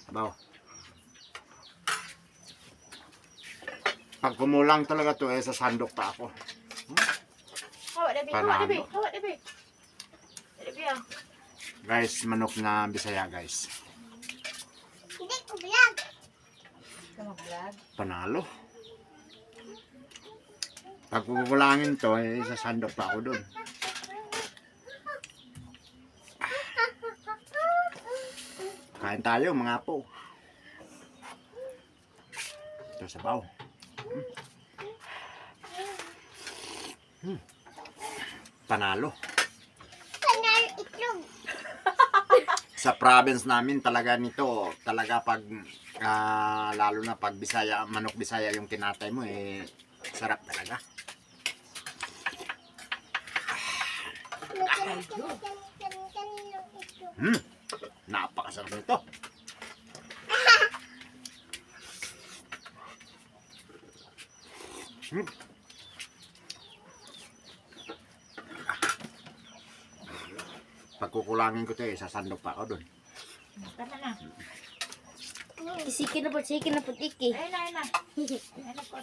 Baw. Pag kumulang talaga to sa sandok pa ako. Hawa, Debbie. Hawa, Debbie. Hawa, Debbie. Debbie, ah. Guys, manok na Bisaya, guys. Hindi ko vlog. Sama vlog. Panalo. Pag kukulangin to, sa sandok pa ako dun. Kain tayo, mga apo. Ito sa baw. Panalo. Panalo itlog. Sa province namin talaga nito, talaga pag lalo na pag Bisaya, manok Bisaya yung kinatay mo sarap talaga. Napakasarap nito. Pagkukulangin ko ito sasandok pa ako dun. Tama na. Sikin na po, iki. Ayun na, ayun na. Ayun na po.